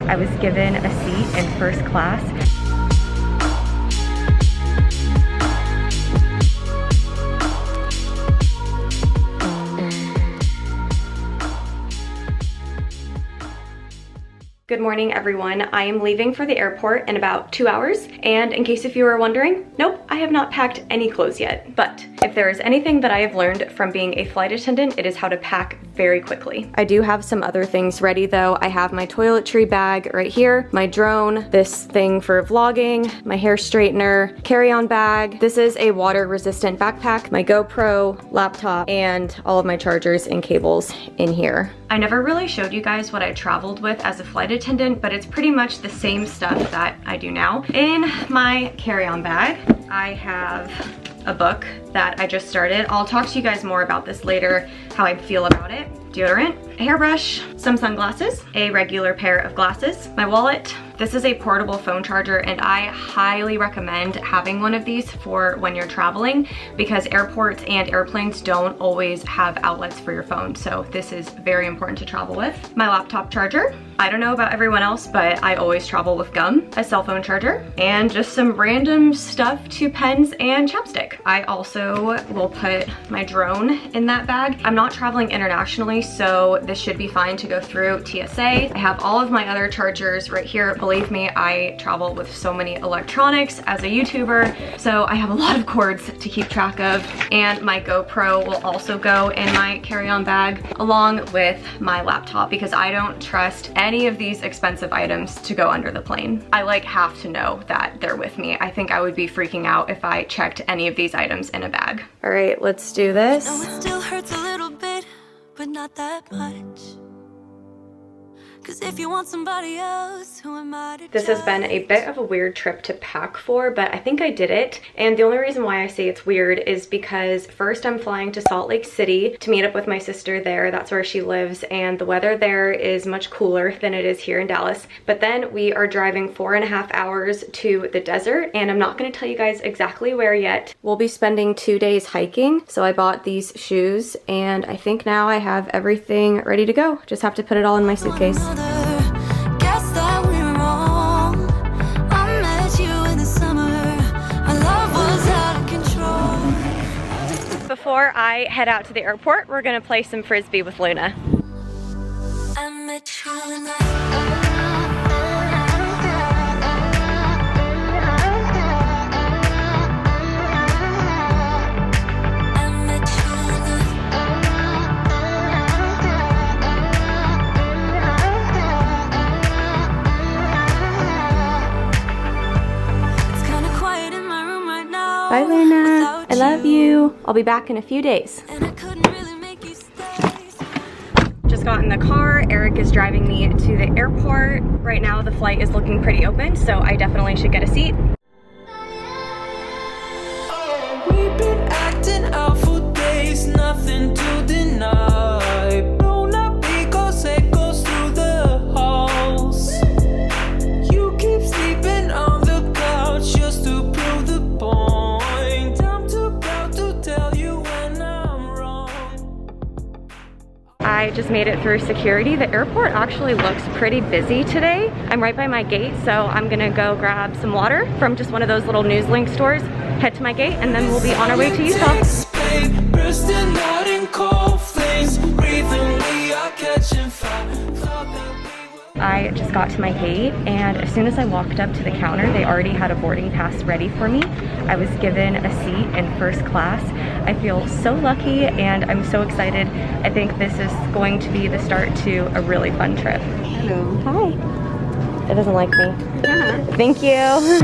I was given a seat in first class. Good morning, everyone. I am leaving for the airport in about 2 hours, and in case if you were wondering, nope, I have not packed any clothes yet. But if there is anything that I have learned from being a flight attendant, it is how to pack very quickly. I do have some other things ready though. I have my toiletry bag right here, my drone, this thing for vlogging, my hair straightener, carry-on bag. This is a water-resistant backpack, my GoPro, laptop, and all of my chargers and cables in here. I never really showed you guys what I traveled with as a flight attendant, but it's pretty much the same stuff that I do now. In my carry-on bag, I have a book that I just started. I'll talk to you guys more about this later, how I feel about it. Deodorant, a hairbrush, some sunglasses, a regular pair of glasses, my wallet. This is a portable phone charger, and I highly recommend having one of these for when you're traveling, because airports and airplanes don't always have outlets for your phone. So this is very important to travel with. My laptop charger. I don't know about everyone else, but I always travel with gum, a cell phone charger, and just some random stuff, 2 pens and chapstick. I also will put my drone in that bag. I'm not traveling internationally, so this should be fine to go through TSA. I have all of my other chargers right here. Believe me, I travel with so many electronics as a YouTuber, so I have a lot of cords to keep track of. And my GoPro will also go in my carry-on bag along with my laptop, because I don't trust any of these expensive items to go under the plane. I have to know that they're with me. I think I would be freaking out if I checked any of these items in a bag. All right, let's do this. No, it still hurts a little bit, but not that much. 'Cause if you want somebody else, who am I to This has been a bit of a weird trip to pack for, but I think I did it. And the only reason why I say it's weird is because first I'm flying to Salt Lake City to meet up with my sister there. That's where she lives, and the weather there is much cooler than it is here in Dallas. But then we are driving 4.5 hours to the desert, and I'm not going to tell you guys exactly where yet. We'll be spending 2 days hiking, so I bought these shoes, and I think now I have everything ready to go. Just have to put it all in my suitcase. Guess that we're wrong. I met you in the summer. Our love was out of control. Before I head out to the airport, we're gonna play some Frisbee with Luna. I met you in the Bye, Luna. I love you. I'll be back in a few days. and I couldn't really make you stay. Just got in the car. Eric is driving me to the airport. Right now, the flight is looking pretty open, so I definitely should get a seat. We've been acting out for days, nothing to deny. Blown up because it goes through the halls. You keep sleeping on the couch just to prove the point. I'm too proud to tell you when I'm wrong. I just made it through security. The airport actually looks pretty busy today. I'm right by my gate, so I'm gonna go grab some water from just one of those little Newslink stores, head to my gate, and then we'll be on our way to Utah. Bursting out in cold flames, breathing, we are catching fire. Thought that we were I just got to my gate, and as soon as I walked up to the counter, they already had a boarding pass ready for me. I was given a seat in first class. I feel so lucky, and I'm so excited. I think this is going to be the start to a really fun trip. Hello. Hi. It doesn't like me. Yeah. Thank you.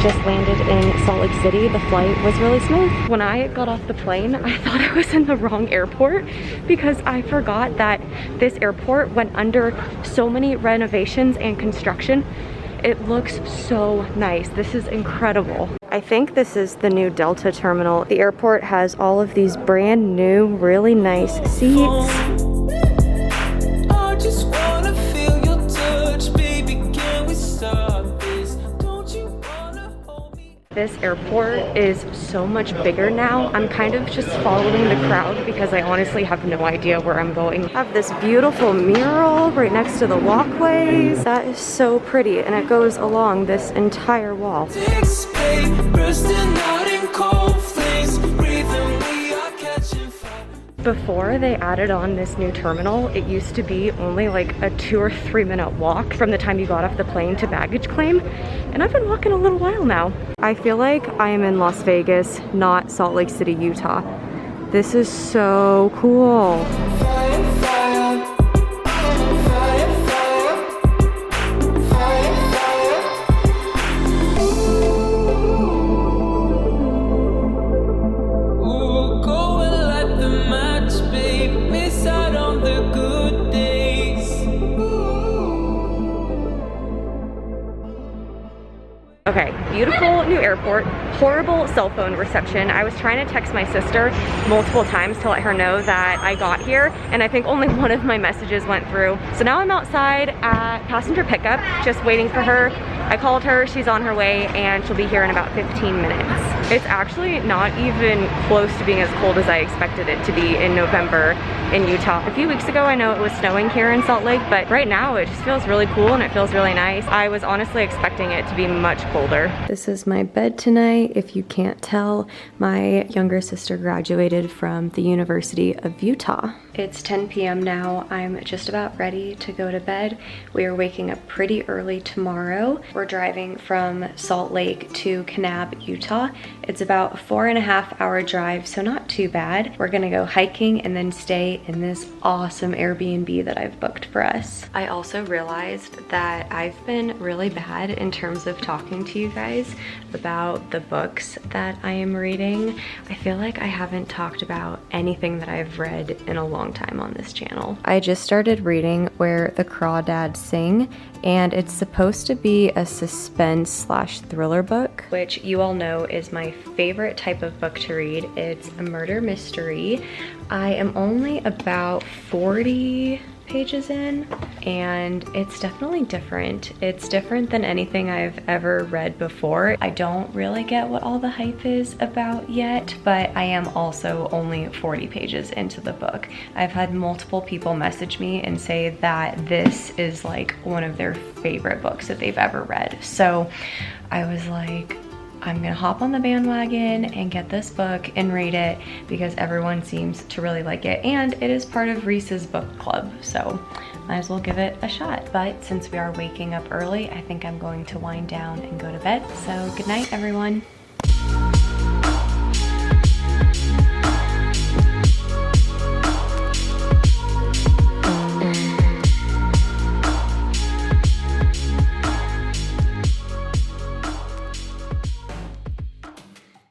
just landed in Salt Lake City. The flight was really smooth. When I got off the plane, I thought I was in the wrong airport because I forgot that this airport went under so many renovations and construction. It looks so nice. This is incredible. I think this is the new Delta terminal. The airport has all of these brand new, really nice seats. I just wanna feel your touch, baby. Can we stop this? Don't you wanna hold me? This airport is so much bigger now. I'm kind of just following the crowd because I honestly have no idea where I'm going. I have this beautiful mural right next to the walkways. That is so pretty, and it goes along this entire wall. Bursting out in cold flames, breathing, we are catching fire. Before they added on this new terminal, it used to be only like a 2 or 3 minute walk from the time you got off the plane to baggage claim. And I've been walking a little while now. I feel like I am in Las Vegas, not Salt Lake City, Utah. This is so cool. Fire, fire, fire, fire, fire, fire. Ooh, go and light the match, babe. Miss out on the good days. Okay, beautiful new airport, horrible cell phone reception. I was trying to text my sister multiple times to let her know that I got here, and I think only one of my messages went through. So now I'm outside at passenger pickup, just waiting for her. I called her, she's on her way, and she'll be here in about 15 minutes. It's actually not even close to being as cold as I expected it to be in November in Utah. A few weeks ago, I know it was snowing here in Salt Lake, but right now it just feels really cool and it feels really nice. I was honestly expecting it to be much colder. This is my bed tonight. If you can't tell, my younger sister graduated from the University of Utah. It's 10 p.m. now. I'm just about ready to go to bed. We are waking up pretty early tomorrow. We're driving from Salt Lake to Kanab, Utah. It's about a 4.5 hour drive, so not too bad. We're gonna go hiking and then stay in this awesome Airbnb that I've booked for us. I also realized that I've been really bad in terms of talking to you guys about the books that I am reading. I feel like I haven't talked about anything that I've read in a long time on this channel. I just started reading Where the Crawdads Sing, and it's supposed to be a suspense/thriller book, which you all know is my favorite type of book to read. It's a murder mystery. I am only about 40 pages in, and it's definitely different. It's different than anything I've ever read before. I don't really get what all the hype is about yet, but I am also only 40 pages into the book. I've had multiple people message me and say that this is like one of their favorite books that they've ever read. So I was like, I'm gonna hop on the bandwagon and get this book and read it because everyone seems to really like it, and it is part of Reese's book club, so might as well give it a shot. But since we are waking up early, I think I'm going to wind down and go to bed. So good night, everyone.